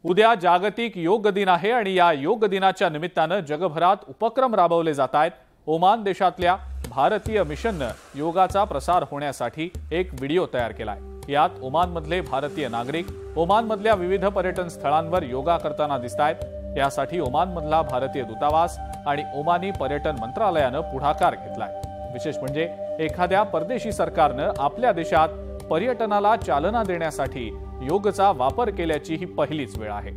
उद्या जागतिक योग दिन आहे आणि या योग दिनाच्या निमित्तानं जगभरात उपक्रम राबवले जात आहेत। ओमान देशातल्या भारतीय मिशननं योगाचा प्रसार होण्यासाठी एक व्हिडिओ तयार केलाय। यात ओमानमधले भारतीय नागरिक ओमानमधल्या विविध पर्यटन स्थळांवर योगा करताना दिसतायत। यासाठी ओमानमधला भारतीय दूतावास आणि ओमानी पर्यटन मंत्रालयानं पुढाकार घेतलाय। विशेष म्हणजे एखाद्या परदेशी सरकारनं आपल्या देशात पर्यटनाला चालना देण्यासाठी योगचा वापर केल्याची ही पहिलीच वेळ आहे।